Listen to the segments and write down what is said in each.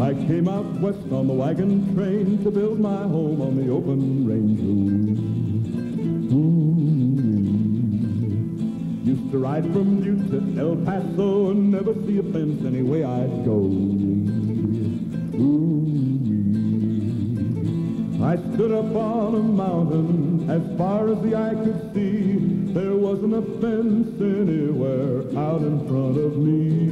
I came out west on the wagon train to build my home on the open range. Used to ride from Butte to El Paso and never see a fence any way I'd go. I stood up on a mountain as far as the eye could see. There wasn't a fence anywhere out in front of me.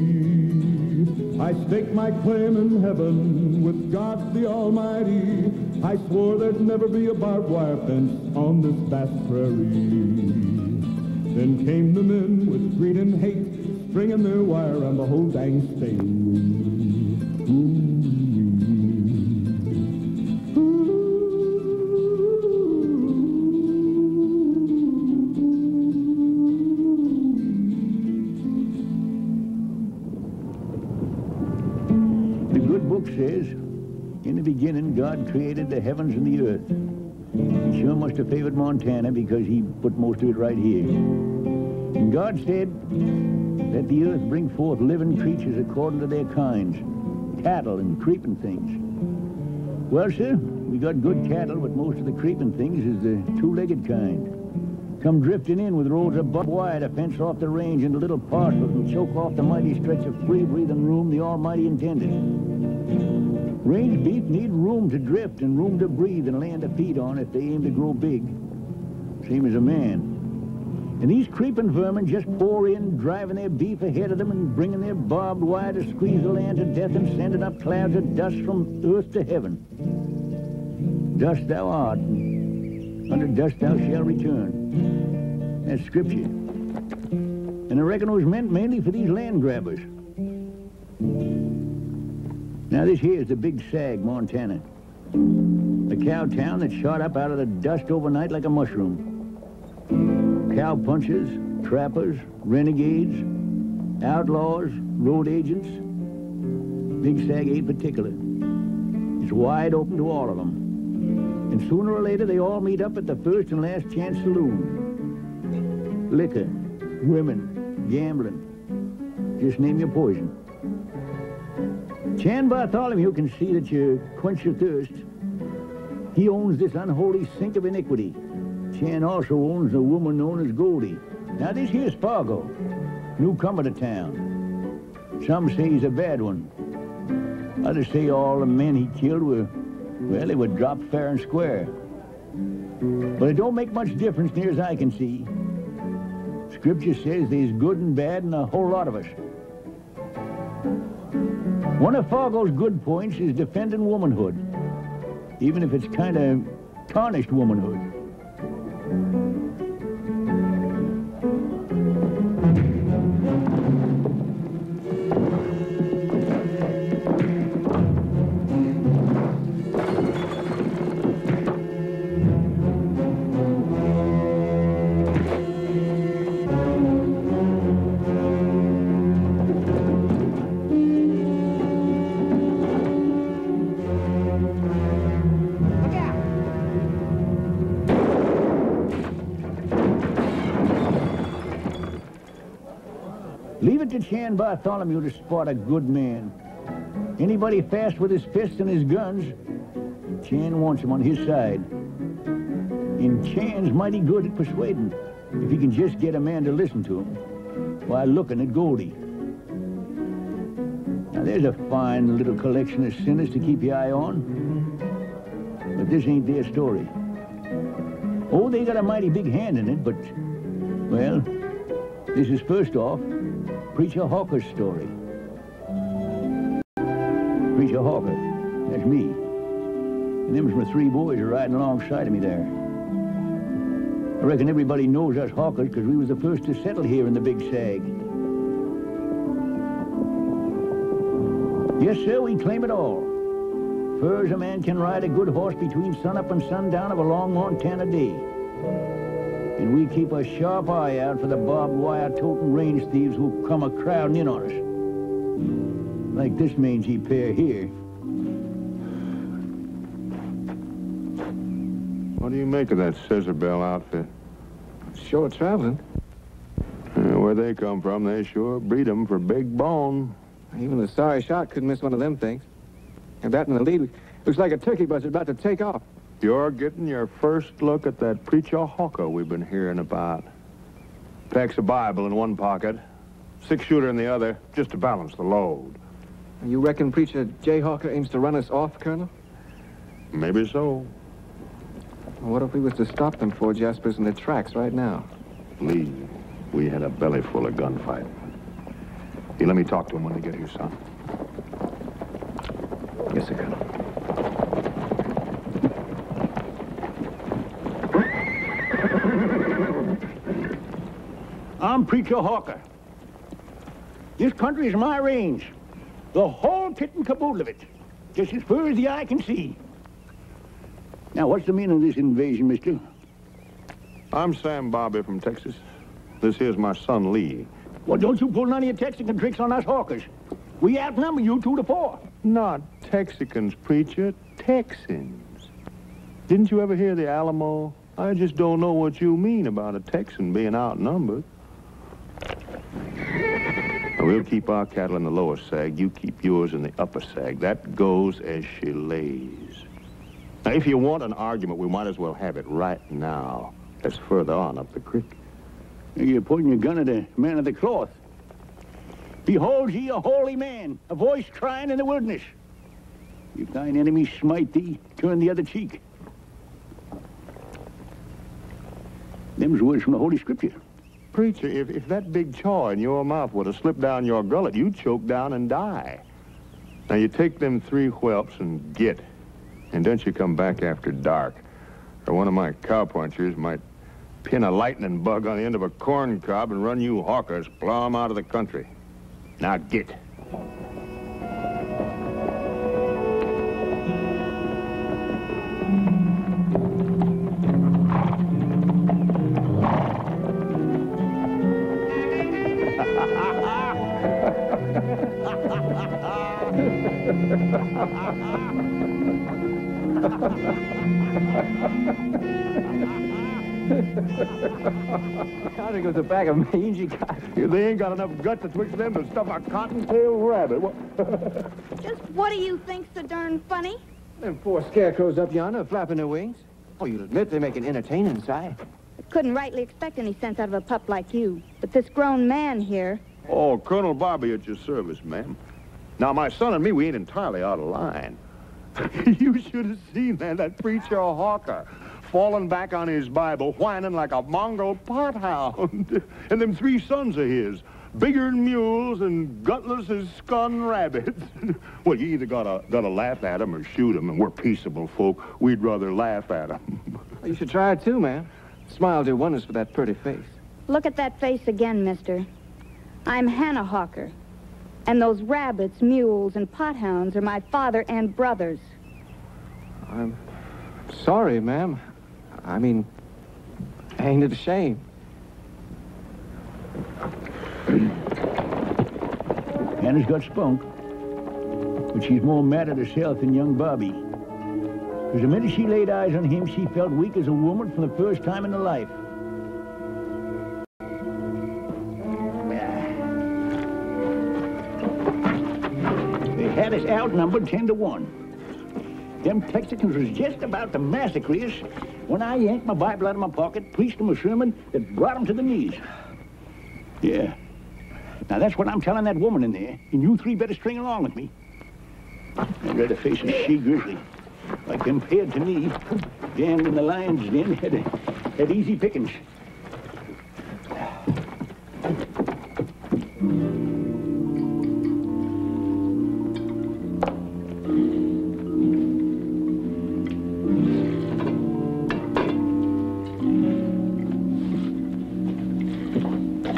I staked my claim in heaven with God the Almighty. I swore there'd never be a barbed wire fence on this vast prairie. Then came the men with greed and hate, stringing their wire around the whole dang state. The good book says, in the beginning, God created the heavens and the earth. He sure must have favored Montana because he put most of it right here. And God said, let the earth bring forth living creatures according to their kinds, cattle and creeping things. Well, sir, we got good cattle, but most of the creeping things is the two-legged kind. Come drifting in with rows of barbed wire to fence off the range into little parcels and choke off the mighty stretch of free-breathing room the Almighty intended. Range beef need room to drift and room to breathe and land to feed on if they aim to grow big, same as a man. And these creeping vermin just pour in, driving their beef ahead of them and bringing their barbed wire to squeeze the land to death and sending up clouds of dust from earth to heaven. Dust thou art, and unto dust thou shalt return. That's scripture. And I reckon it was meant mainly for these land grabbers. Now this here is the Big Sag, Montana. A cow town that shot up out of the dust overnight like a mushroom. Cow punchers, trappers, renegades, outlaws, road agents. Big Sag ain't particular. It's wide open to all of them. And sooner or later they all meet up at the First and Last Chance Saloon. Liquor, women, gambling. Just name your poison. Chan Bartholomew can see that you quench your thirst. He owns this unholy sink of iniquity. Chan also owns a woman known as Goldie. Now this here's Fargo, newcomer to town. Some say he's a bad one. Others say all the men he killed were, well, they were dropped fair and square. But it don't make much difference near as I can see. Scripture says there's good and bad in a whole lot of us. One of Fargo's good points is defending womanhood, even if it's kind of tarnished womanhood. Leave it to Chan Bartholomew to spot a good man. Anybody fast with his fists and his guns, Chan wants him on his side. And Chan's mighty good at persuading, if he can just get a man to listen to him while looking at Goldie. Now there's a fine little collection of sinners to keep your eye on. But this ain't their story. Oh, they got a mighty big hand in it, but, well, this is first off Preacher Hawker's story. Preacher Hawker, that's me. And them's my three boys are riding alongside of me there. I reckon everybody knows us Hawkers because we was the first to settle here in the Big Sag. Yes, sir, we claim it all. Fur as a man can ride a good horse between sunup and sundown of a long Montana day. And we keep a sharp eye out for the barbed wire toting range thieves who come a-crowding in on us. Like this mangy pair here. What do you make of that scissor bell outfit? Sure traveling. Where they come from, they sure breed 'em for big bone. Even the sorry shot couldn't miss one of them things. And that in the lead looks like a turkey bus about to take off. You're getting your first look at that preacher hawker we've been hearing about. Packs a Bible in one pocket, 6-shooter in the other, just to balance the load. You reckon Preacher Jay Hawker aims to run us off, Colonel? Maybe so. What if we was to stop them four Jaspers in their tracks right now? Lee, we had a belly full of gunfight. You let me talk to him when they get here, son. Yes, sir, Colonel. I'm Preacher Hawker. This country is my range. The whole kit and caboodle of it. Just as far as the eye can see. Now, what's the meaning of this invasion, mister? I'm Sam Bobby from Texas. This here's my son, Lee. Well, don't you pull none of your Texican tricks on us hawkers. We outnumber you 2 to 4. Not Texicans, preacher. Texans. Didn't you ever hear the Alamo? I just don't know what you mean about a Texan being outnumbered. Now, we'll keep our cattle in the lower sag. You keep yours in the upper sag. That goes as she lays. Now, if you want an argument, we might as well have it right now. That's further on up the creek. You're pointing your gun at a man of the cloth. Behold ye a holy man, a voice crying in the wilderness. If thine enemy smite thee, turn the other cheek. Them's words from the Holy Scripture. Preacher, if that big chaw in your mouth would have slipped down your gullet, you'd choke down and die. Now, you take them 3 whelps and get. And don't you come back after dark, or one of my cowpunchers might pin a lightning bug on the end of a corn cob and run you hawkers plumb out of the country. Now get. I think it was a bag of mangy cotton. They ain't got enough guts betwixt them to stuff a cottontail rabbit. Just what do you think's so darn funny? Them 4 scarecrows up yonder flapping their wings. Oh, you'll admit they make an entertaining sight. Couldn't rightly expect any sense out of a pup like you. But this grown man here... Oh, Colonel Bobby at your service, ma'am. Now, my son and me, we ain't entirely out of line. You should have seen that preacher hawker falling back on his Bible, whining like a mongrel pothound. And them 3 sons of his, bigger than mules and gutless as scun rabbits. Well, you either gotta laugh at them or shoot them, and we're peaceable folk. We'd rather laugh at them. Well, you should try it too, man. Smile do wonders for that pretty face. Look at that face again, mister. I'm Hannah Hawker. And those rabbits, mules, and pothounds are my father and brothers. I'm sorry, ma'am. I mean, ain't it a shame? Hannah's got spunk, but she's more mad at herself than young Bobby. Because the minute she laid eyes on him, she felt weak as a woman for the first time in her life. They had us outnumbered 10 to 1. Them Texicans was just about to massacre us when I yanked my Bible out of my pocket, preached them a sermon that brought them to the knees. Yeah. Now, that's what I'm telling that woman in there, and you 3 better string along with me. I'd rather face a she-grizzly. Like compared to me, damned in the lion's den had easy pickings.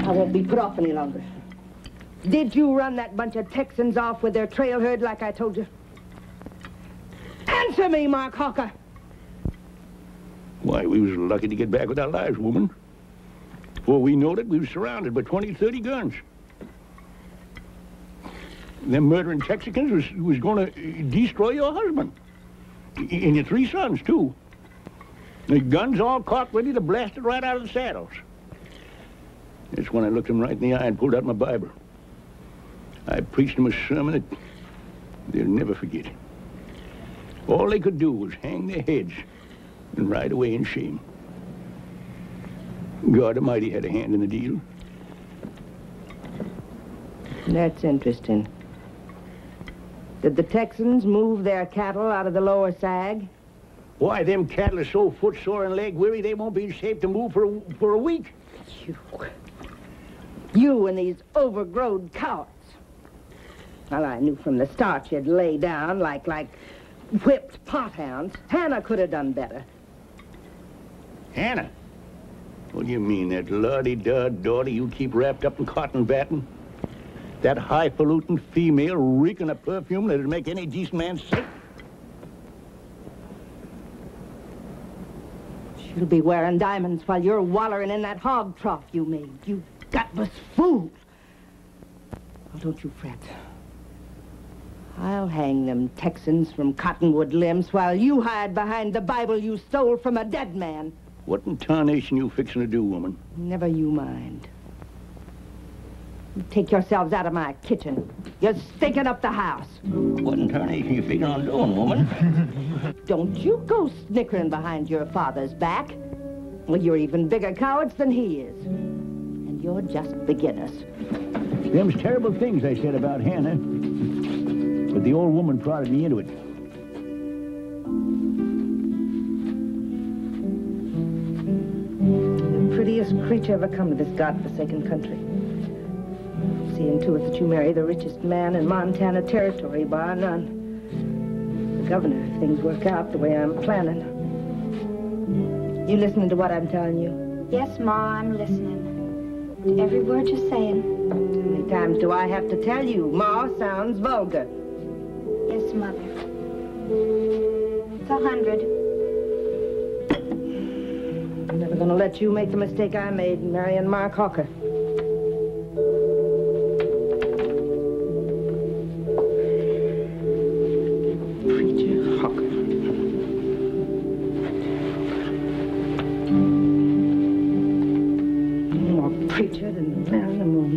I won't be put off any longer. Did you run that bunch of Texans off with their trail herd like I told you? Answer me, Mark Hawker. Why, we was lucky to get back with our lives, woman. Before we knowed it, we was surrounded by 20, 30 guns. Them murdering Texicans was going to destroy your husband. And your 3 sons, too. The guns all cocked, ready to blast it right out of the saddles. That's when I looked them right in the eye and pulled out my Bible. I preached them a sermon that they'll never forget. All they could do was hang their heads and ride away in shame. God Almighty had a hand in the deal. That's interesting. Did the Texans move their cattle out of the lower Sag? Why, them cattle are so footsore and leg-weary, they won't be in shape to move for a week. You and these overgrown cowards. Well, I knew from the start you'd lay down like whipped pothounds. Hannah could have done better. Hannah? What do you mean, that la-di-da daughter you keep wrapped up in cotton batting? That highfalutin female reeking of perfume that'd make any decent man sick? She'll be wearing diamonds while you're wallering in that hog trough you made. You gutless fool. Well, don't you fret. I'll hang them Texans from cottonwood limbs while you hide behind the Bible you stole from a dead man. What in tarnation you fixing to do, woman? Never you mind. You take yourselves out of my kitchen. You're stinking up the house. What in tarnation you figuring on doing, woman? Don't you go snickering behind your father's back. Well, you're even bigger cowards than he is. And you're just beginners. Them's terrible things I said about Hannah. But the old woman prodded me into it. The prettiest creature ever come to this godforsaken country. Seeing to it that you marry the richest man in Montana Territory, bar none. The governor, if things work out the way I'm planning. You listening to what I'm telling you? Yes, Ma, I'm listening. To every word you're saying. How many times do I have to tell you? Ma sounds vulgar. Yes, Mother. It's 100. I'm never gonna let you make the mistake I made marrying Mark Hawker. Preacher Hawker. More preacher than the man in the moon.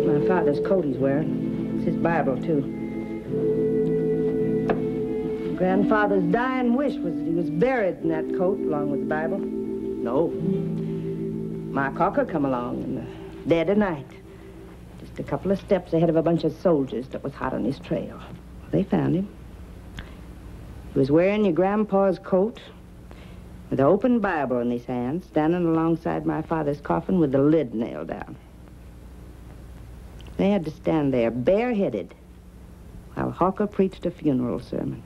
My father's coat he's wearing. It's his Bible, too. Grandfather's dying wish was that he was buried in that coat along with the Bible. No. Mark Hawker come along in the dead of night. Just a couple of steps ahead of a bunch of soldiers that was hot on his trail. They found him. He was wearing your grandpa's coat with an open Bible in his hand, standing alongside my father's coffin with the lid nailed down. They had to stand there bareheaded while Hawker preached a funeral sermon.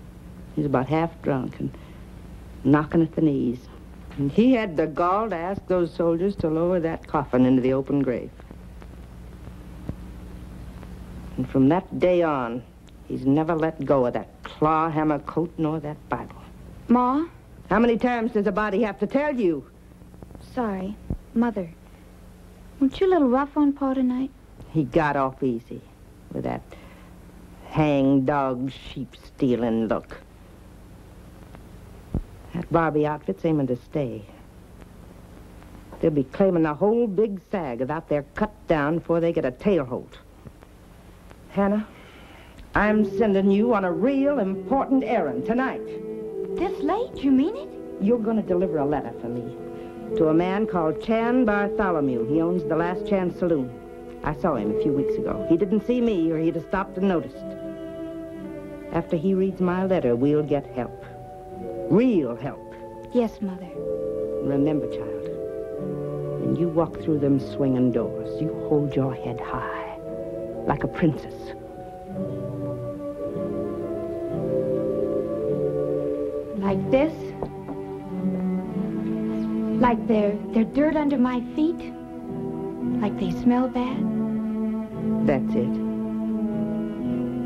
He was about half drunk and knocking at the knees. And he had the gall to ask those soldiers to lower that coffin into the open grave. And from that day on, he's never let go of that claw hammer coat nor that Bible. Ma? How many times does a body have to tell you? Sorry. Mother. Weren't you a little rough on Pa tonight? He got off easy with that hang-dog, sheep-stealing look. That Barbie outfit's aiming to stay. They'll be claiming the whole big Sag without their cut down before they get a tailhold. Hannah, I'm sending you on a real important errand tonight. This late? You mean it? You're going to deliver a letter for me to a man called Chan Bartholomew. He owns the Last Chance Saloon. I saw him a few weeks ago. He didn't see me or he'd have stopped and noticed. After he reads my letter, we'll get help. Real help. Yes, Mother. Remember, child, when you walk through them swinging doors, you hold your head high, like a princess. Like this? Like they're dirt under my feet? Like they smell bad? That's it.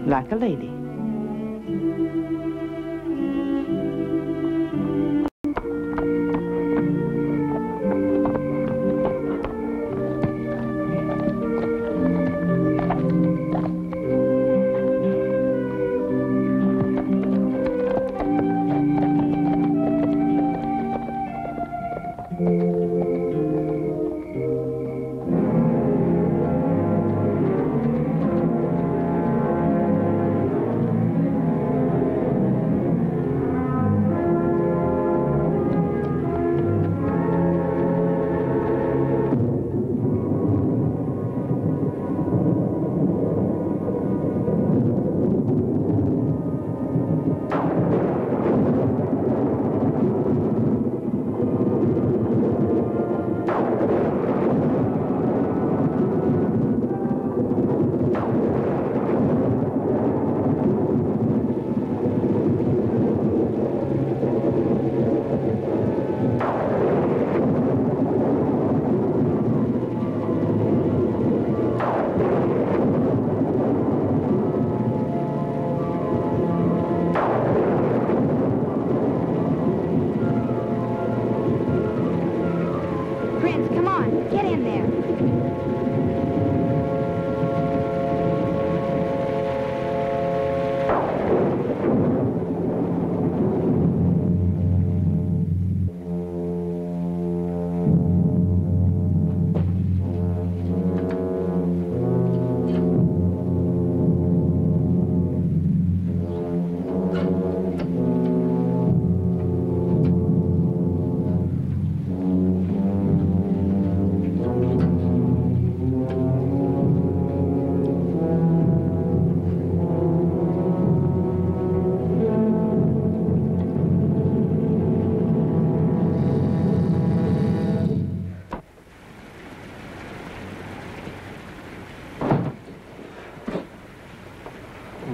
Like a lady.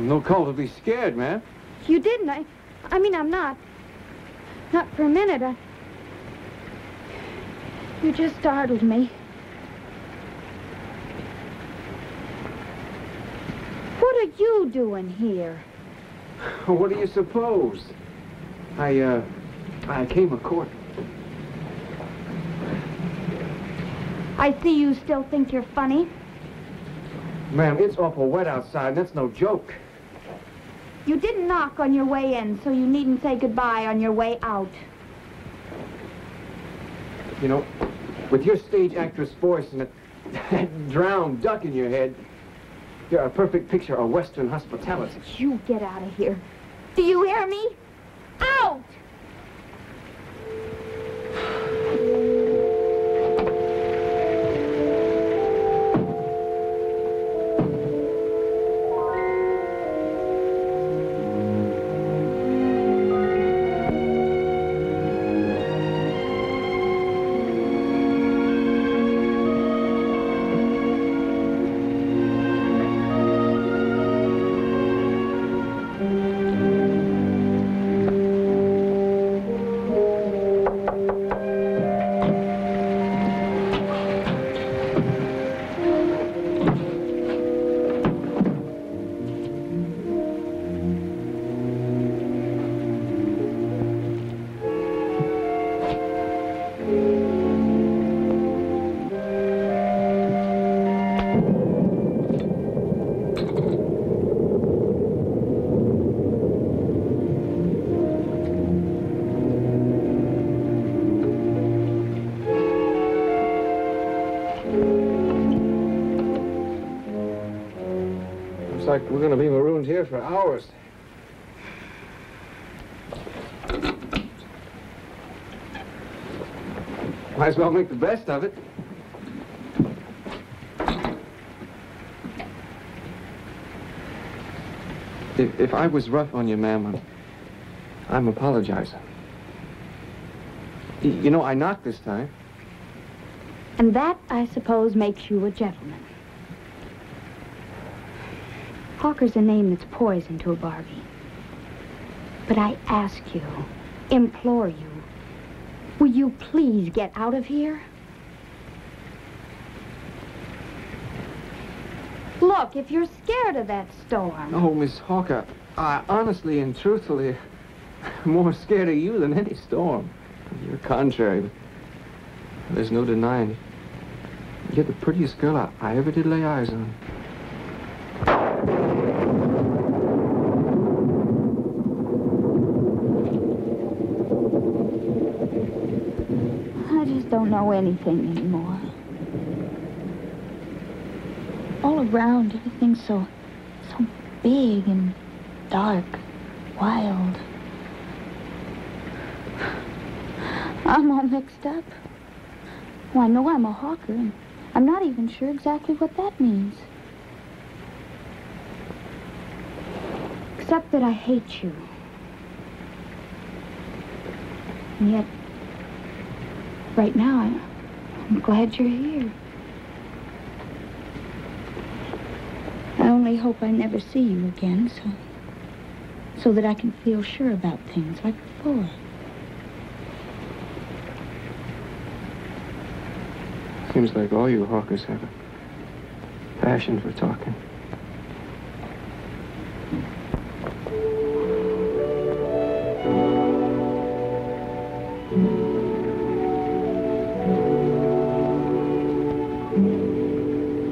No call to be scared, man. You didn't. I mean, I'm not. Not for a minute. You just startled me. What are you doing here? What do you suppose? I came a courting. I see you still think you're funny. Ma'am, it's awful wet outside. That's no joke. You didn't knock on your way in, so you needn't say goodbye on your way out. You know, with your stage actress voice and that drowned duck in your head, you're a perfect picture of Western hospitality. You get out of here. Do you hear me? Out! Looks like we're gonna be marooned here for hours. Might as well make the best of it. If I was rough on you, ma'am, I'm apologizing. You know, I knocked this time. And that, I suppose, makes you a gentleman. Hawker's a name that's poison to a Barbie. But I ask you, implore you, will you please get out of here? Look, if you're scared of that storm... Oh, Miss Hawker, I honestly and truthfully am more scared of you than any storm. You're contrary, but there's no denying it. You're the prettiest girl I ever did lay eyes on. I just don't know anything anymore. All around, everything's so big and dark, wild. I'm all mixed up. Well, I know I'm a hawker, and I'm not even sure exactly what that means. Except that I hate you. And yet, right now, I'm glad you're here. I only hope I never see you again, so that I can feel sure about things like before. Seems like all you hawkers have a passion for talking.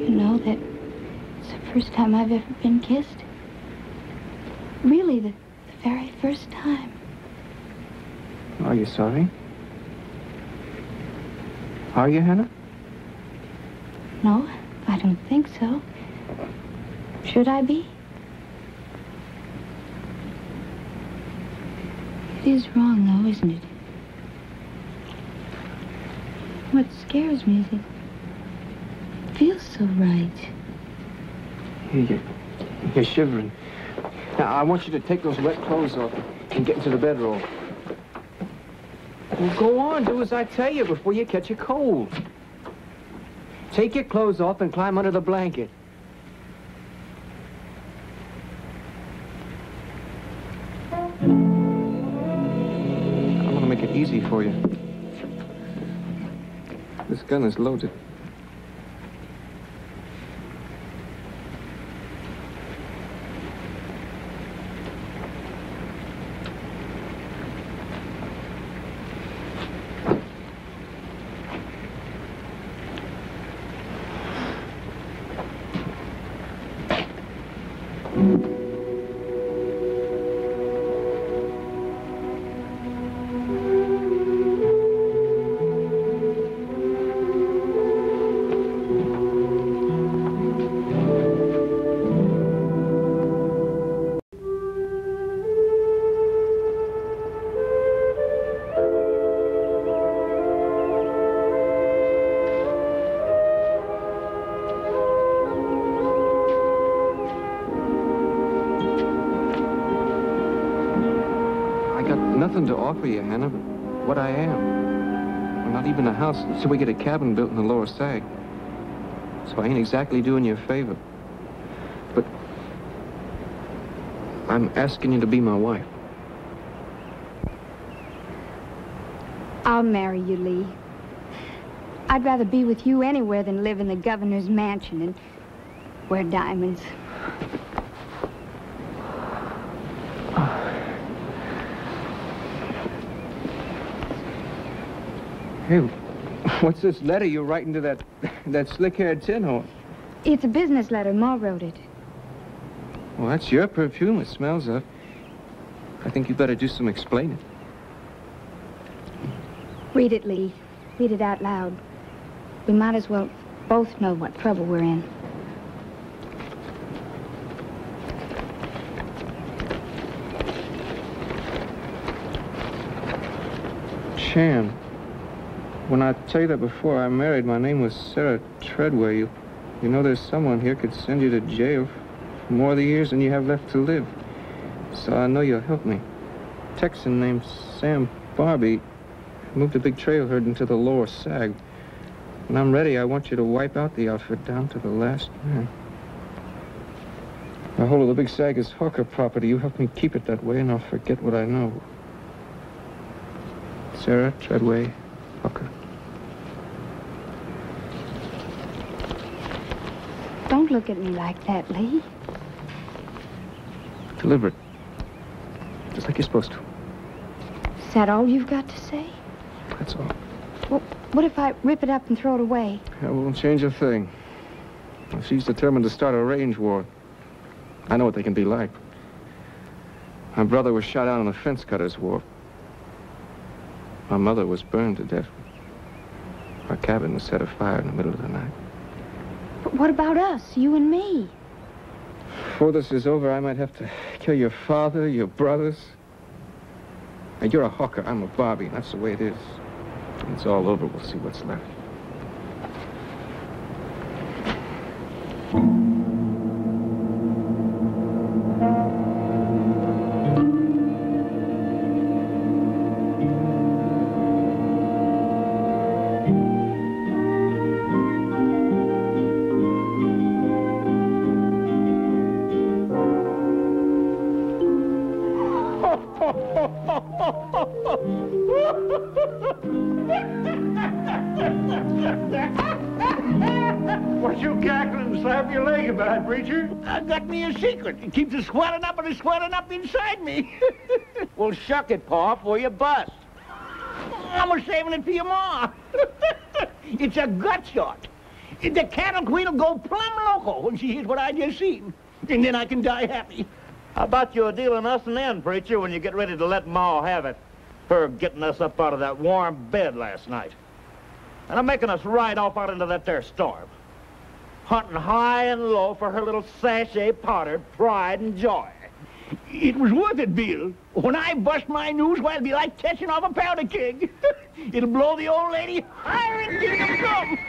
You know that it's the first time I've ever been kissed. Really, the very first time. Are you sorry? Are you, Hannah? No, I don't think so. Should I be? It is wrong, though, isn't it? What scares me is it feels so right. You're shivering. Now, I want you to take those wet clothes off and get into the bedroll. Well, go on, do as I tell you before you catch a cold. Take your clothes off and climb under the blanket. easy for you. This gun is loaded. Nothing to offer you, Hannah, but what I am. Well, not even a house, so we get a cabin built in the Lower Sag. So I ain't exactly doing you a favor. But I'm asking you to be my wife. I'll marry you, Lee. I'd rather be with you anywhere than live in the governor's mansion and wear diamonds. Hey, what's this letter you're writing to that slick-haired tin horse? It's a business letter. Ma wrote it. Well, that's your perfume it smells of. I think you better do some explaining. Read it, Lee. Read it out loud. We might as well both know what trouble we're in. Chan. When I tell you that before I married, my name was Sarah Treadway. You know there's someone here could send you to jail for more of the years than you have left to live. So I know you'll help me. Texan named Sam Barbie moved a big trail herd into the Lower Sag. When I'm ready, I want you to wipe out the outfit down to the last man. The whole of the Big Sag is Hawker property. You help me keep it that way, and I'll forget what I know. Sarah Treadway Hawker. Don't look at me like that, Lee. Deliberate. Just like you're supposed to. Is that all you've got to say? That's all. Well, what if I rip it up and throw it away? That won't change a thing. She's determined to start a range war. I know what they can be like. My brother was shot out on the fence cutters' war. My mother was burned to death. Our cabin was set afire in the middle of the night. But what about us, you and me? Before this is over, I might have to kill your father, your brothers. Now, you're a Hawker, I'm a Barbie, and that's the way it is. When it's all over, we'll see what's left. What you cackling and slap your leg about, preacher? I got me a secret. It keeps it swelling up and it's swelling up inside me. Well, shuck it, Pa, before you bust. I'm saving it for your ma. It's a gut shot. The cattle queen will go plumb loco when she hears what I just seen. And then I can die happy. How about you dealing us an end, preacher, when you get ready to let Ma have it? Her getting us up out of that warm bed last night. And I'm making us ride off out into that there storm. Hunting high and low for her little sachet powdered pride and joy. It was worth it, Bill. When I bust my news, why, it'll be like catching off a powder keg. It'll blow the old lady higher and give it some.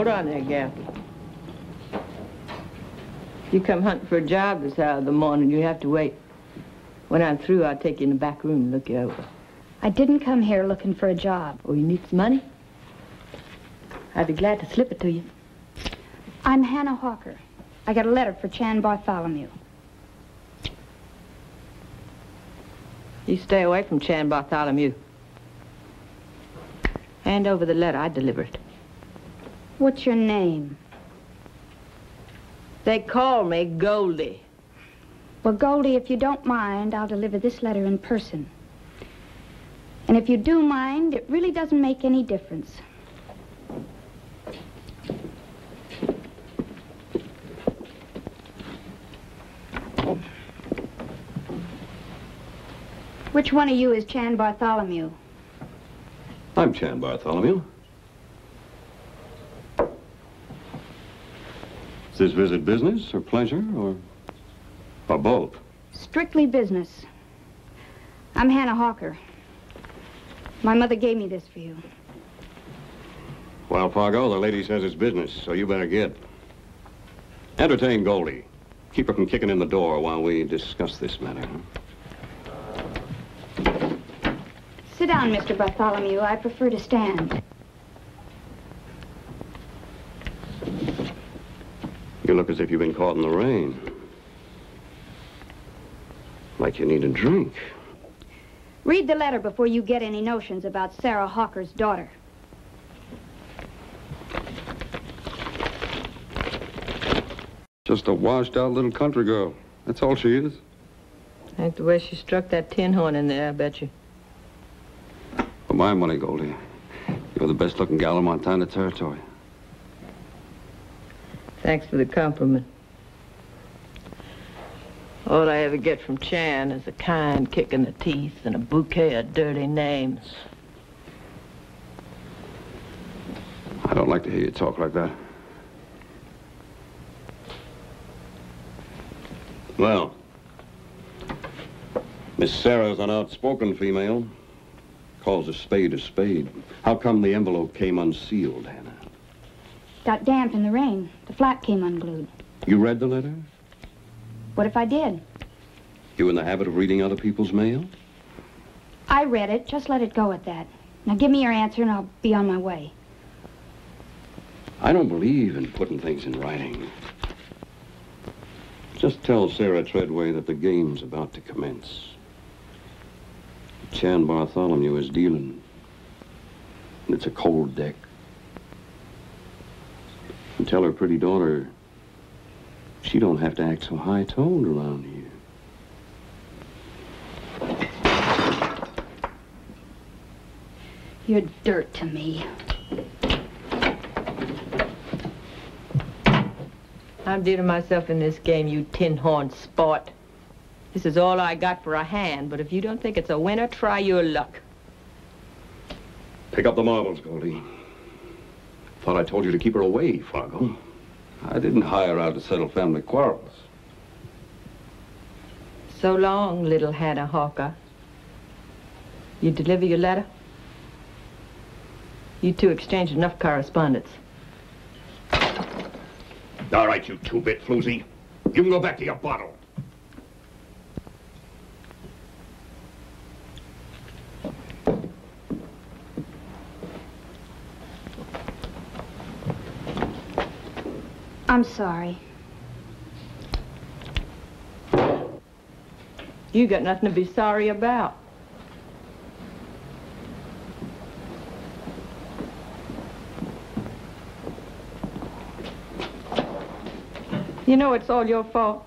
Hold on there, gal. You come hunting for a job this hour of the morning, you have to wait. When I'm through, I'll take you in the back room and look you over. I didn't come here looking for a job. Oh, you need some money? I'd be glad to slip it to you. I'm Hannah Hawker. I got a letter for Chan Bartholomew. You stay away from Chan Bartholomew. Hand over the letter. I deliver it. What's your name? They call me Goldie. Well, Goldie, if you don't mind, I'll deliver this letter in person. And if you do mind, it really doesn't make any difference. Which one of you is Chan Bartholomew? I'm Chan Bartholomew. Is this visit business or pleasure or both? Strictly business. I'm Hannah Hawker. My mother gave me this for you. Well, Fargo, the lady says it's business, so you better get. Entertain Goldie. Keep her from kicking in the door while we discuss this matter. Sit down, Mr. Bartholomew. I prefer to stand. You look as if you've been caught in the rain. Like you need a drink. Read the letter before you get any notions about Sarah Hawker's daughter. Just a washed-out little country girl. That's all she is. Ain't the way she struck that tin horn in there, I bet you. For my money, Goldie, you're the best-looking gal in Montana Territory. Thanks for the compliment. All I ever get from Chan is a kind kick in the teeth and a bouquet of dirty names. I don't like to hear you talk like that. Well, Miss Sarah's an outspoken female. Calls a spade a spade. How come the envelope came unsealed, Hannah? Got damp in the rain. The flap came unglued. You read the letter? What if I did? You in the habit of reading other people's mail? I read it. Just let it go at that. Now give me your answer and I'll be on my way. I don't believe in putting things in writing. Just tell Sarah Treadway that the game's about to commence. Chan Bartholomew is dealing. And it's a cold deck. And tell her pretty daughter she don't have to act so high-toned around here. You're dirt to me. I'm dealing myself in this game, you tin-horn sport. This is all I got for a hand, but if you don't think it's a winner, try your luck. Pick up the marbles, Goldie. Thought I told you to keep her away, Fargo. I didn't hire her out to settle family quarrels. So long, little Hannah Hawker. You deliver your letter? You two exchanged enough correspondence. All right, you two-bit floozy. You can go back to your bottle. I'm sorry. You got nothing to be sorry about. You know it's all your fault.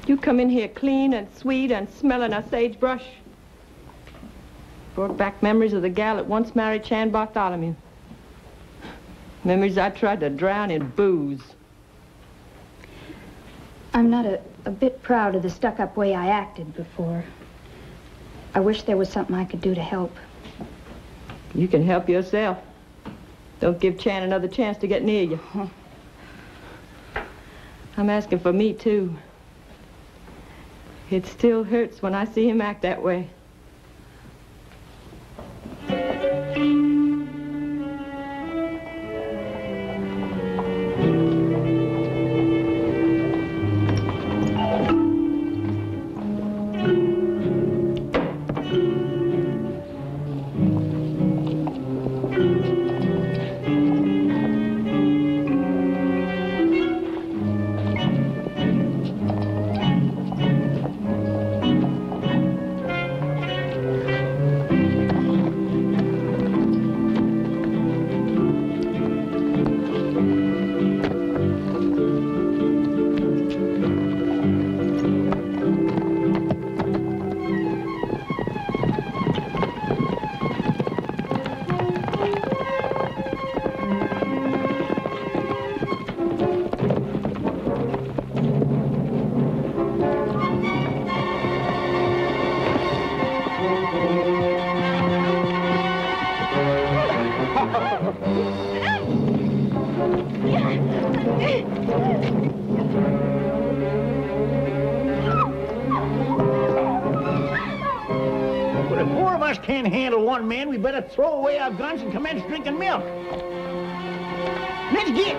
You come in here clean and sweet and smelling a sagebrush. Brought back memories of the gal that once married Chan Bartholomew. Memories I tried to drown in booze. I'm not a bit proud of the stuck-up way I acted before. I wish there was something I could do to help. You can help yourself. Don't give Chan another chance to get near you. I'm asking for me, too. It still hurts when I see him act that way. But if four of us can't handle one man, we better throw away our guns and commence drinking milk. Let's get.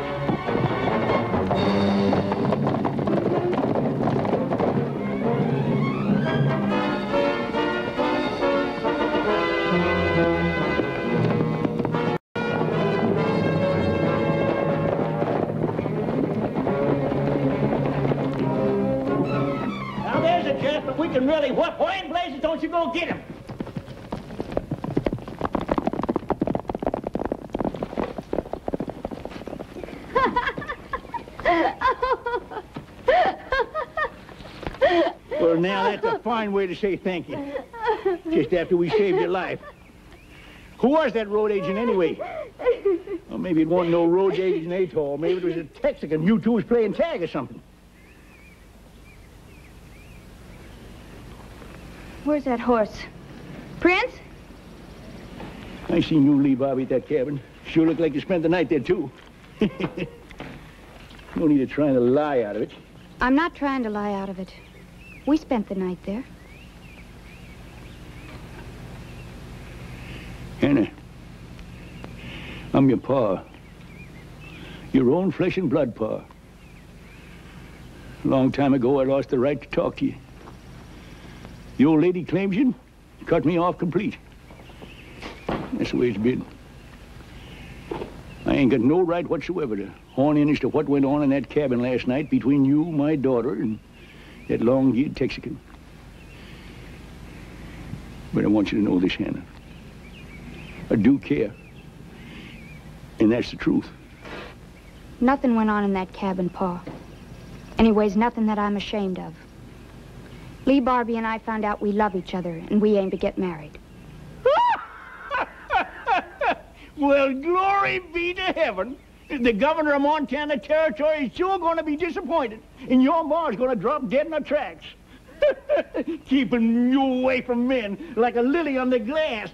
Now there's a chance that we can really whoop. Why in blazes don't you go get him? Well, now that's a fine way to say thank you. Just after we saved your life. Who was that road agent anyway? Well, maybe it wasn't no road agent at all. Maybe it was a Texican. You two was playing tag or something. Where's that horse? Prince? I seen you leave Bobby at that cabin. Sure looked like you spent the night there, too. No need of trying to lie out of it. I'm not trying to lie out of it. We spent the night there. Hannah, I'm your pa. Your own flesh and blood pa. A long time ago, I lost the right to talk to you. The old lady claims you, cut me off complete. That's the way it's been. I ain't got no right whatsoever to horn in as to what went on in that cabin last night between you, my daughter, and that long-eared Texican. But I want you to know this, Hannah. I do care. And that's the truth. Nothing went on in that cabin, Pa. Anyways, nothing that I'm ashamed of. Lee Barbie and I found out we love each other, and we aim to get married. Well, glory be to heaven. The governor of Montana Territory is sure going to be disappointed, and your ma's going to drop dead in her tracks. Keeping you away from men like a lily on the glass.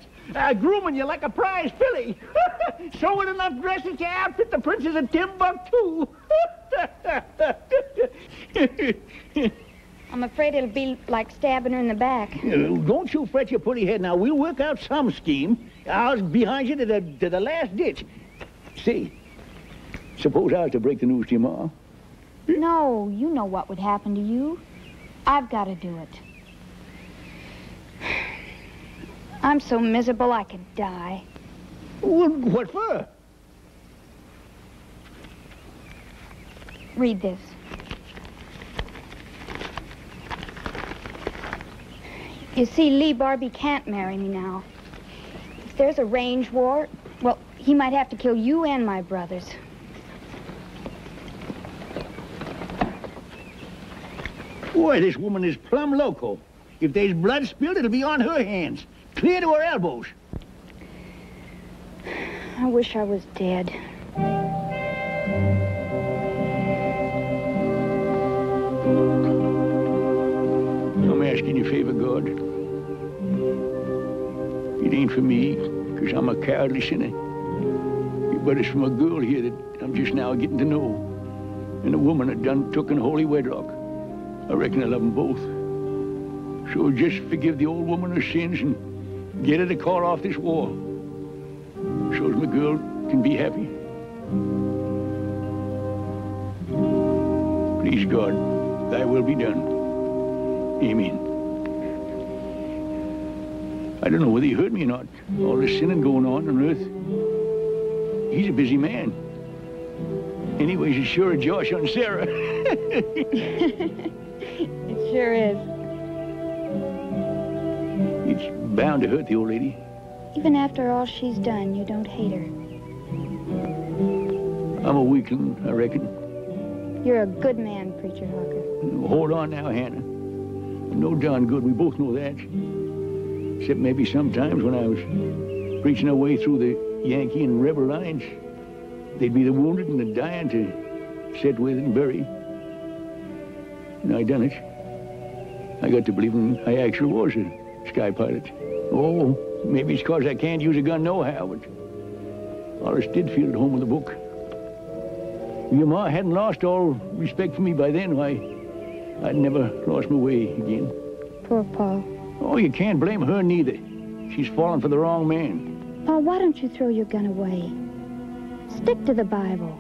Grooming you like a prize filly. Sewing enough dresses to outfit the princess of Timbuktu. I'm afraid it'll be like stabbing her in the back. Don't you fret your pretty head now. We'll work out some scheme. I'll behind you to the last ditch. See, suppose I was to break the news to your ma. No, you know what would happen to you. I've got to do it. I'm so miserable I could die. Well, what for? Read this. You see, Lee Barbie can't marry me now. If there's a range war, well, he might have to kill you and my brothers. Boy, this woman is plumb loco. If there's blood spilled, it'll be on her hands. Clear to her elbows. I wish I was dead. I'm asking you a favor, God. It ain't for me, because I'm a cowardly sinner. But it's from a girl here that I'm just now getting to know. And a woman that done took in holy wedlock. I reckon I love them both. So just forgive the old woman her sins and get her to call off this war. So's my girl can be happy. Please, God, thy will be done. Amen. I don't know whether you heard me or not. All this sinning going on earth. He's a busy man. Anyways, it's sure a Josh on Sarah. It sure is. It's bound to hurt the old lady. Even after all she's done, you don't hate her. I'm a weakling, I reckon. You're a good man, Preacher Hawker. Hold on now, Hannah. I'm no darn good, we both know that. Except maybe sometimes when I was preaching our way through the Yankee and rebel lines, they'd be the wounded and the dying to sit with and bury. And I done it. I got to believing I actually was a Sky Pilot. Oh, maybe it's 'cause I can't use a gun nohow, but I always did feel at home with a book. If your ma hadn't lost all respect for me by then, why, I'd never lost my way again. Poor Paul. Oh, you can't blame her neither. She's fallen for the wrong man. Paul, why don't you throw your gun away? Stick to the Bible.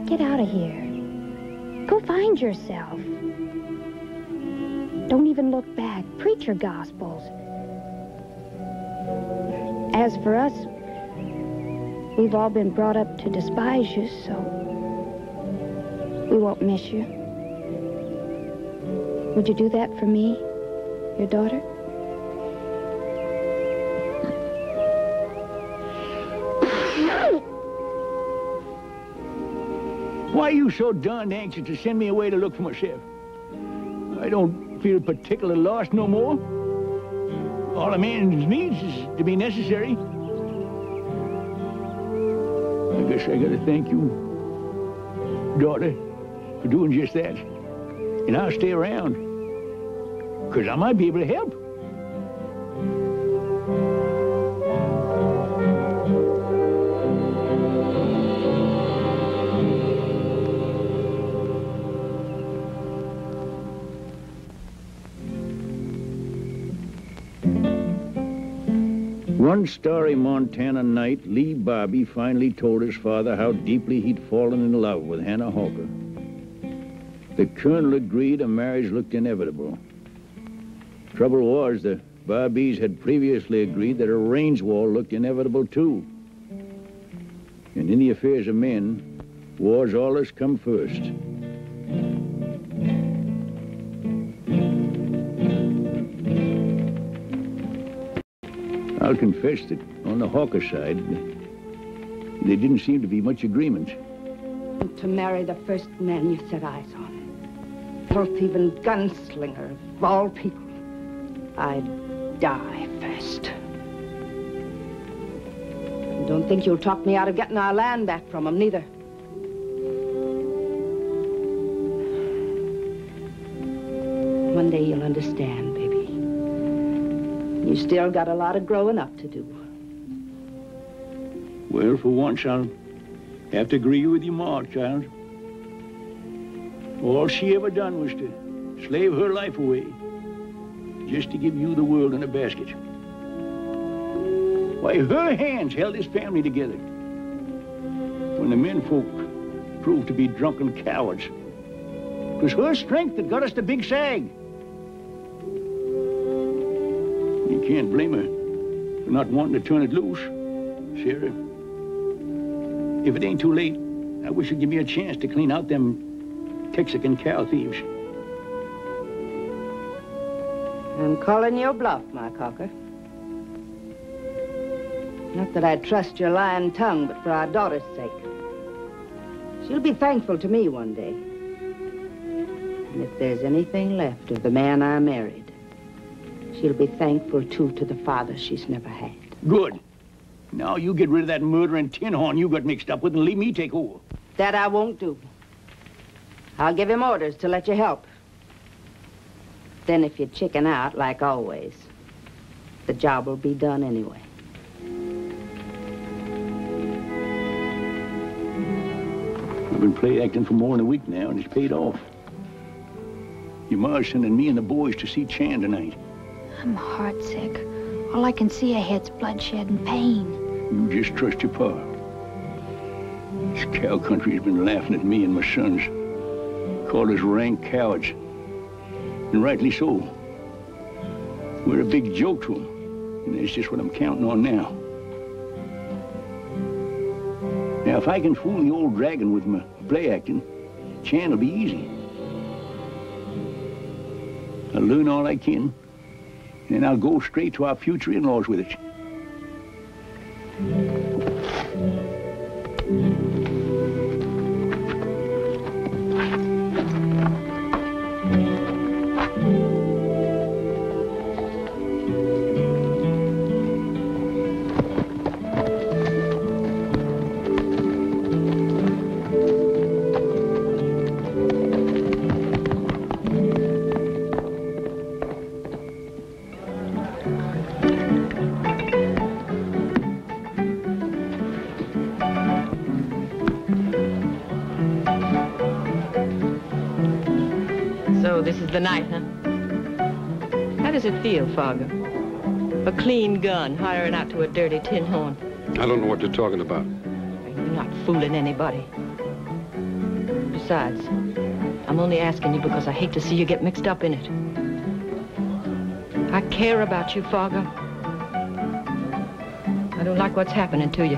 Get out of here. Go find yourself. Don't even look back. Preach your gospels. As for us, we've all been brought up to despise you, so we won't miss you. Would you do that for me, your daughter? Why are you so darned anxious to send me away to look for myself? I don't feel particularly lost no more. All a man needs is to be necessary. I guess I gotta thank you, daughter, for doing just that. And I'll stay around, 'cause I might be able to help. One starry Montana night, Lee Bobby finally told his father how deeply he'd fallen in love with Hannah Hawker. The colonel agreed a marriage looked inevitable. Trouble was, the Bobbies had previously agreed that a range war looked inevitable too. And in the affairs of men, wars always come first. I'll confess that on the Hawker side, there didn't seem to be much agreement. To marry the first man you set eyes on. Thieving gunslinger of all people. I'd die first. Don't think you'll talk me out of getting our land back from him, neither. One day you'll understand, baby. You still got a lot of growing up to do. Well, for once, I'll have to agree with you, Ma, child. All she ever done was to slave her life away, just to give you the world in a basket. Why, her hands held this family together. When the menfolk proved to be drunken cowards, it was her strength that got us to Big Sag. You can't blame her for not wanting to turn it loose, Sarah. If it ain't too late, I wish you'd give me a chance to clean out them Texican cow thieves. I'm calling your bluff, my cocker. Not that I trust your lying tongue, but for our daughter's sake. She'll be thankful to me one day. And if there's anything left of the man I married, she'll be thankful, too, to the father she's never had. Good. Now you get rid of that murdering tin horn you got mixed up with and leave me take over. That I won't do. I'll give him orders to let you help. Then if you chicken out, like always, the job will be done anyway. I've been play acting for more than a week now, and it's paid off. Your ma's sending me and the boys to see Chan tonight. I'm heartsick. All I can see ahead's bloodshed and pain. You just trust your pa. This cow country's been laughing at me and my sons. Called us rank cowards. And rightly so. We're a big joke to them. And that's just what I'm counting on now. Now, if I can fool the old dragon with my play acting, Chan will be easy. I'll learn all I can, and I'll go straight to our future in-laws with it. the night, huh? How does it feel, Fargo? A clean gun hiring out to a dirty tin horn. I don't know what you're talking about. You're not fooling anybody. Besides, I'm only asking you because I hate to see you get mixed up in it. I care about you, Fargo. I don't like what's happening to you.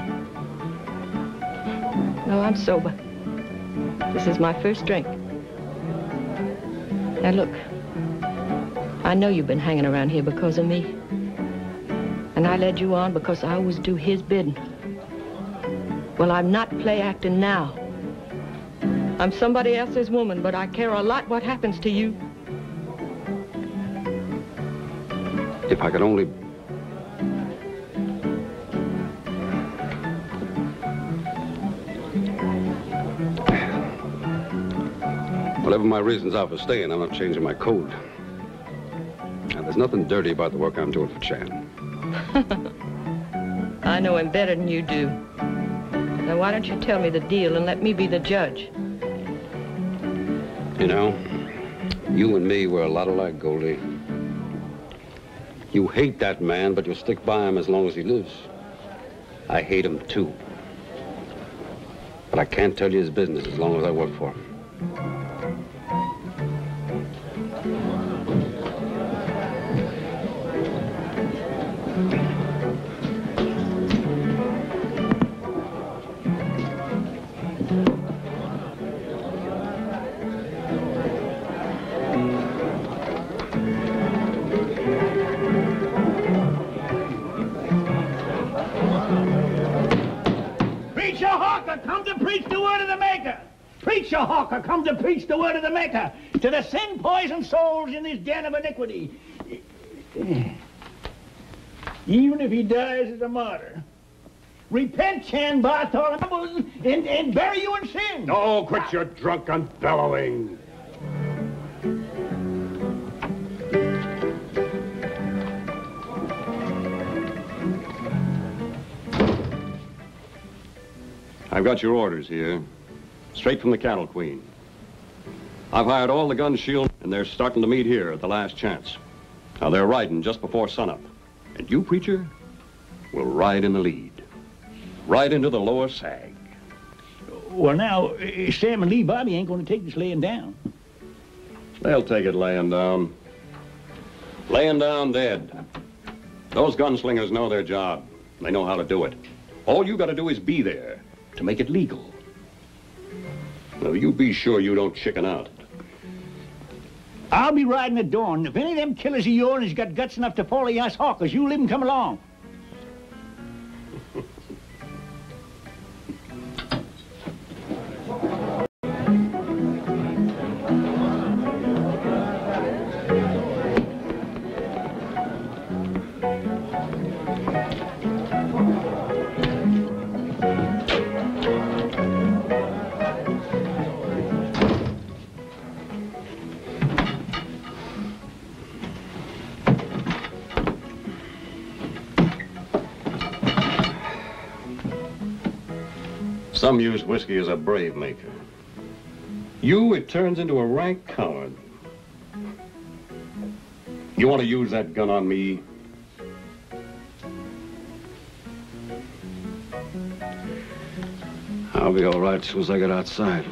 No, I'm sober. This is my first drink. Now look, I know you've been hanging around here because of me. And I led you on because I always do his bidding. Well, I'm not play acting now. I'm somebody else's woman, but I care a lot what happens to you. If I could only... Whatever my reasons are for staying, I'm not changing my code. And there's nothing dirty about the work I'm doing for Chan. I know him better than you do. Now, why don't you tell me the deal and let me be the judge? You know, you and me were a lot alike, Goldie. You hate that man, but you'll stick by him as long as he lives. I hate him, too. But I can't tell you his business as long as I work for him. Preacher Hawker, come to preach the word of the Maker to the sin-poisoned souls in this den of iniquity. Even if he dies as a martyr. Repent, Chan Bartholomew, and bury you in sin. Oh, quit your drunken bellowing. I've got your orders here. Straight from the Cattle Queen. I've hired all the gun shield, and they're starting to meet here at the last chance. Now, they're riding just before sunup. And you, preacher, will ride in the lead. Right into the lower sag. Well, now, Sam and Lee Bobby ain't going to take this laying down. They'll take it laying down. Laying down dead. Those gunslingers know their job. They know how to do it. All you got to do is be there to make it legal. Now, you be sure you don't chicken out. I'll be riding at dawn. If any of them killers of yours has got guts enough to follow us hawkers, you leave them come along. Some use whiskey as a brave maker. You, it turns into a rank coward. You want to use that gun on me? I'll be all right as soon as I get outside.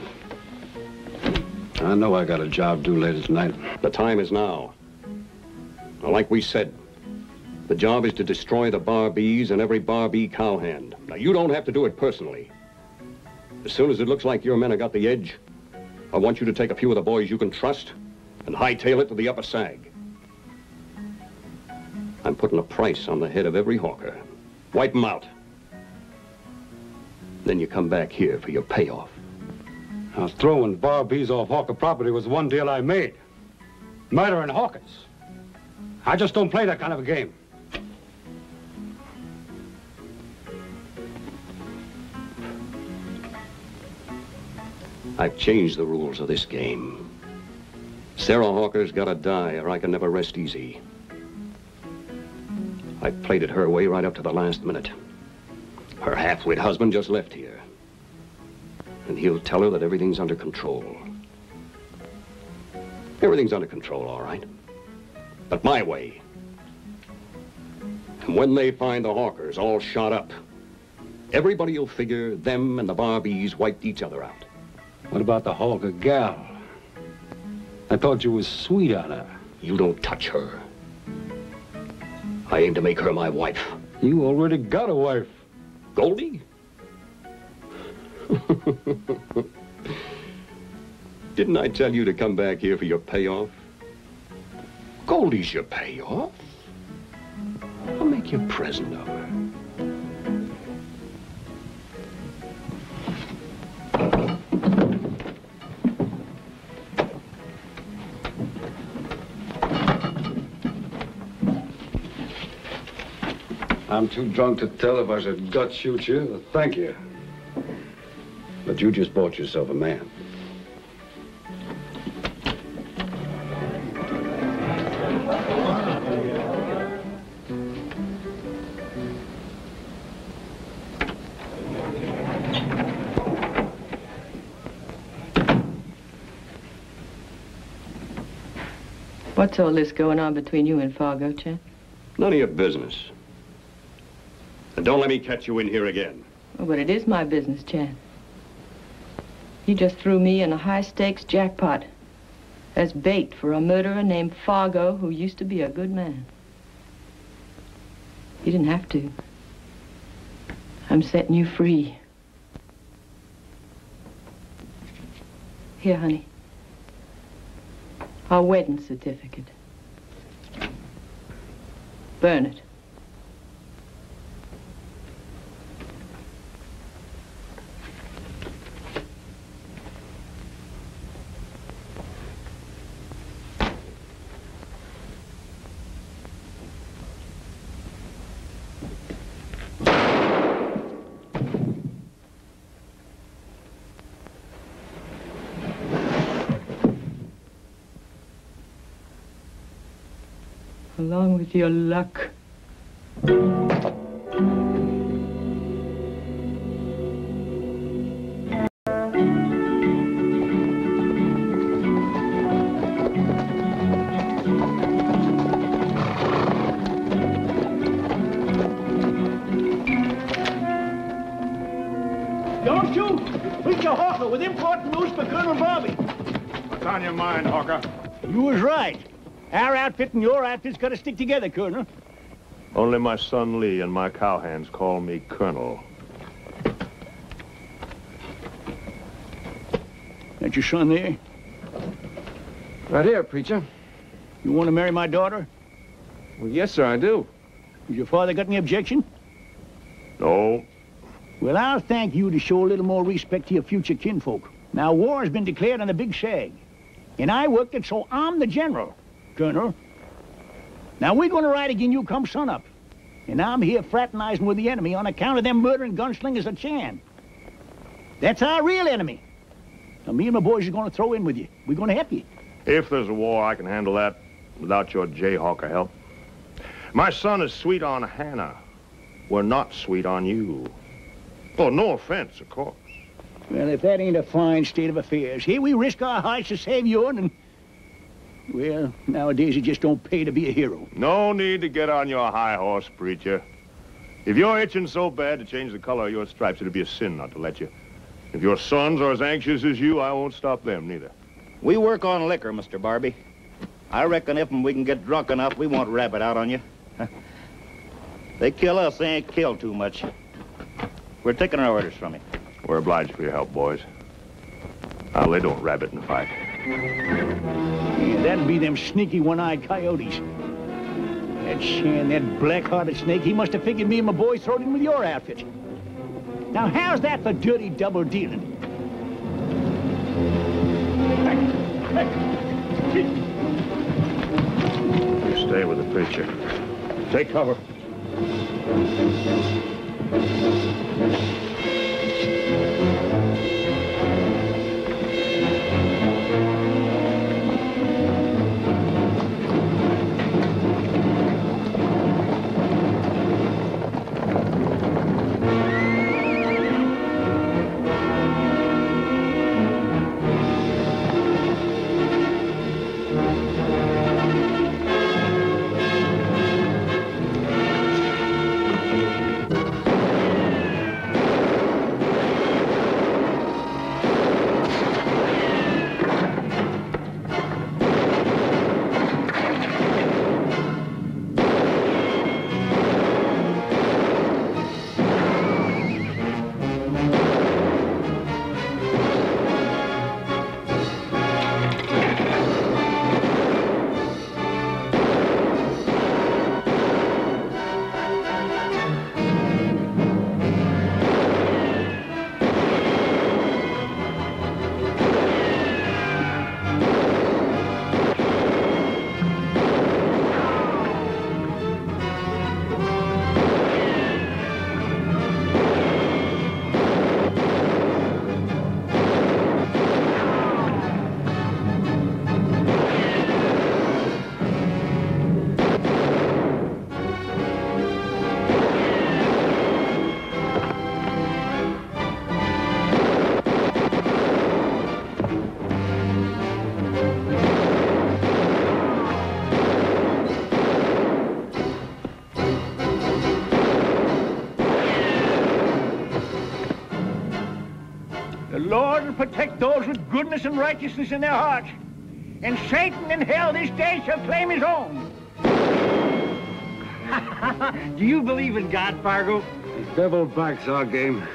I know I got a job due later tonight. The time is now. Now, like we said, the job is to destroy the Barbees and every Barbee cowhand. Now, you don't have to do it personally. As soon as it looks like your men have got the edge, I want you to take a few of the boys you can trust and hightail it to the upper sag. I'm putting a price on the head of every hawker. Wipe them out. Then you come back here for your payoff. Now, throwing Barbees off hawker property was one deal I made. Murdering hawkers. I just don't play that kind of a game. I've changed the rules of this game. Sarah Hawker's gotta die or I can never rest easy. I've played it her way right up to the last minute. Her half-wit husband just left here. And he'll tell her that everything's under control. Everything's under control, all right. But my way. And when they find the Hawkers all shot up, everybody will figure them and the Barbies wiped each other out. What about the Hawker gal? I thought you was sweet on her. You don't touch her. I aim to make her my wife. You already got a wife. Goldie? Didn't I tell you to come back here for your payoff? Goldie's your payoff. I'll make you a present of her. I'm too drunk to tell if I should gut shoot you or thank you. But you just bought yourself a man. What's all this going on between you and Fargo, Chet? None of your business. And don't let me catch you in here again. Oh, but it is my business, Chet. You just threw me in a high-stakes jackpot as bait for a murderer named Fargo who used to be a good man. You didn't have to. I'm setting you free. Here, honey. Our wedding certificate. Burn it. Along with your luck. Don't shoot! Preacher Hawker with important news for Colonel Barbie. What's on your mind, Hawker? You was right. Our outfit and your outfit's got to stick together, Colonel. Only my son Lee and my cowhands call me Colonel. That your son there? Right here, preacher. You want to marry my daughter? Well, yes, sir, I do. Has your father got any objection? No. Well, I'll thank you to show a little more respect to your future kinfolk. Now, war has been declared on the Big Shag, and I worked it, so I'm the general, Colonel. Now, we're going to ride again you come sunup, and I'm here fraternizing with the enemy on account of them murdering gunslingers at Chan. That's our real enemy. Now, me and my boys are going to throw in with you. We're going to help you. If there's a war, I can handle that without your Jayhawker help. My son is sweet on Hannah. We're not sweet on you. Oh, no offense, of course. Well, if that ain't a fine state of affairs, here we risk our hides to save yours, and... well, nowadays it just don't pay to be a hero. No need to get on your high horse, preacher. If you're itching so bad to change the color of your stripes, it'd be a sin not to let you. If your sons are as anxious as you, I won't stop them, neither. We work on liquor, Mr. Barbie. I reckon if we can get drunk enough, we won't rab it out on you. They kill us, they ain't killed too much. We're taking our orders from you. We're obliged for your help, boys. Now, they don't rabbit and fight. Yeah, that'd be them sneaky one-eyed coyotes. That Shan, that black-hearted snake, he must have figured me and my boys throwed in with your outfit. Now, how's that for dirty double-dealing? You stay with the preacher. Take cover. The Lord will protect those with goodness and righteousness in their hearts. And Satan in hell this day shall claim his own. Do you believe in God, Fargo? The devil backs our game.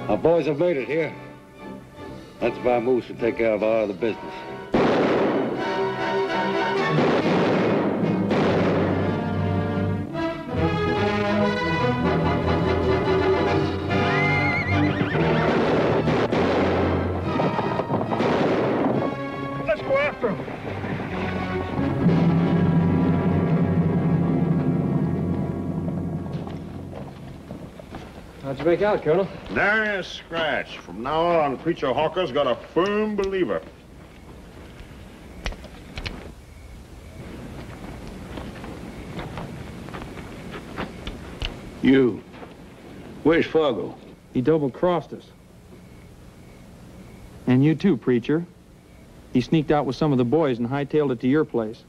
Our boys have made it here. That's why Moose will take care of our other business. Let's go after him. How'd you make out, Colonel? Nary a scratch. From now on, Preacher Hawker's got a firm believer. You. Where's Fargo? He double-crossed us. And you too, preacher. He sneaked out with some of the boys and hightailed it to your place.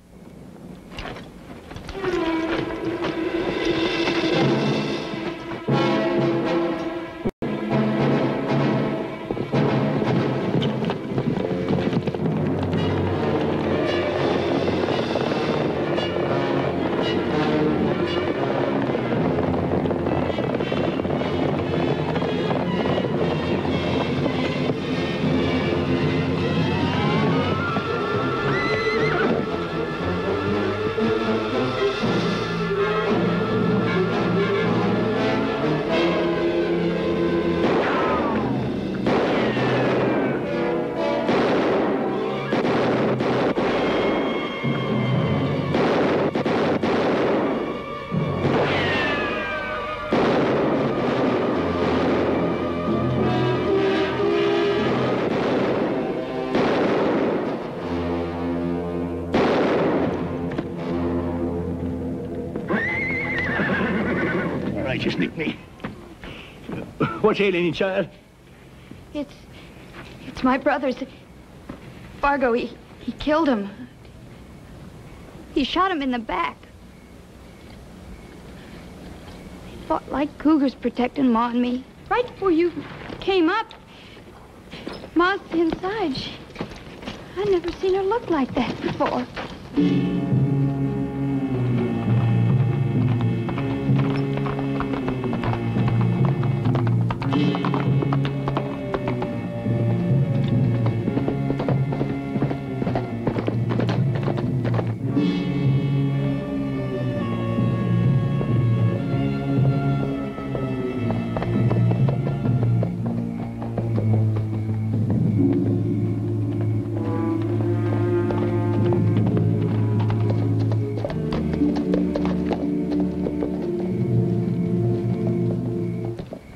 You sneaked me. What's ailing you, child? It's my brother's. Fargo, he killed him. He shot him in the back. He fought like cougars protecting Ma and me. Right before you came up, Ma's inside. I'd never seen her look like that before.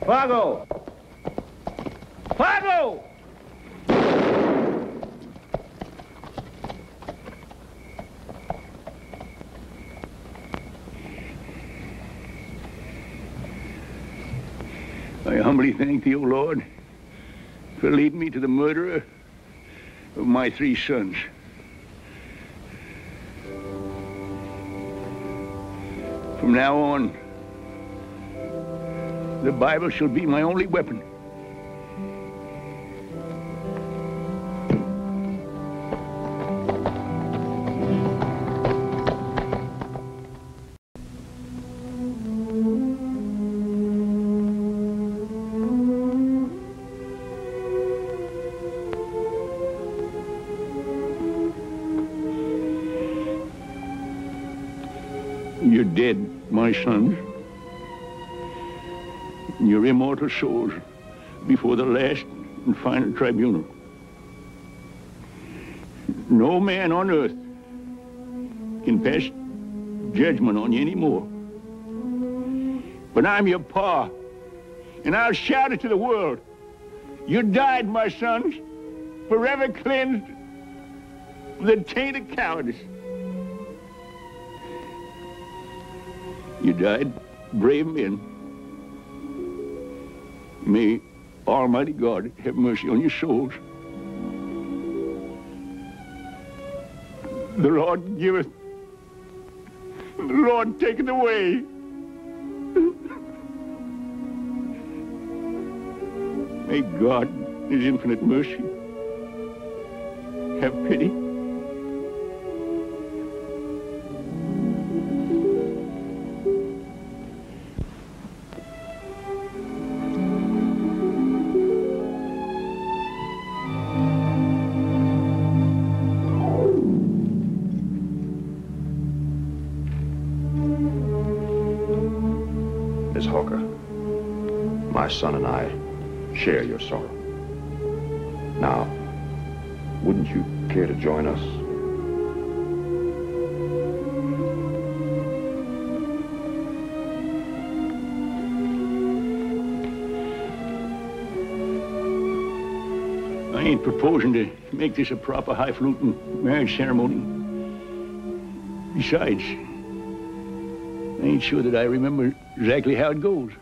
Fargo! Fargo! I humbly thank thee, O Lord, for leading me to the murderer of my 3 sons. From now on, the Bible shall be my only weapon. You're dead, my sons. Your immortal souls before the last and final tribunal. No man on earth can pass judgment on you anymore. But I'm your pa, and I'll shout it to the world. You died, my sons, forever cleansed of the taint of cowardice. You died brave men. May Almighty God have mercy on your souls. The Lord giveth, the Lord taketh away. May God, in His infinite mercy, have pity. Miss Hawker, my son and I share your sorrow. Now, wouldn't you care to join us? I ain't proposing to make this a proper highfalutin marriage ceremony. Besides, I ain't sure that I remember exactly how it goes.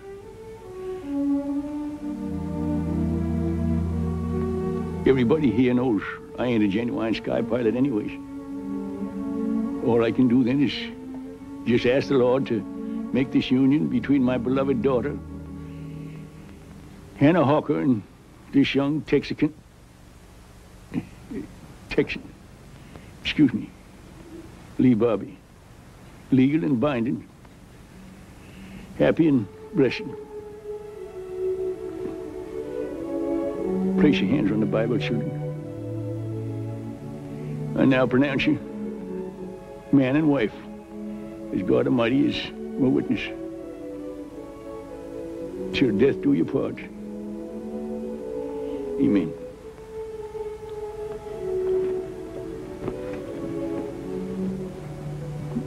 Everybody here knows I ain't a genuine sky pilot anyways. All I can do then is just ask the Lord to make this union between my beloved daughter, Hannah Hawker, and this young Texan, Lee Barbie, legal and binding, happy and blessed. Place your hands on the Bible, children. I now pronounce you man and wife, as God Almighty is my witness. Till death do you part. Amen.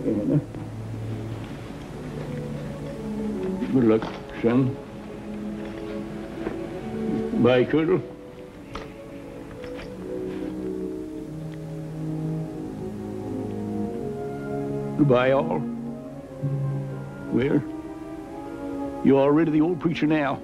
Anna. Good luck, son. Bye, Colonel. Goodbye, all. Well, you're already the old preacher now.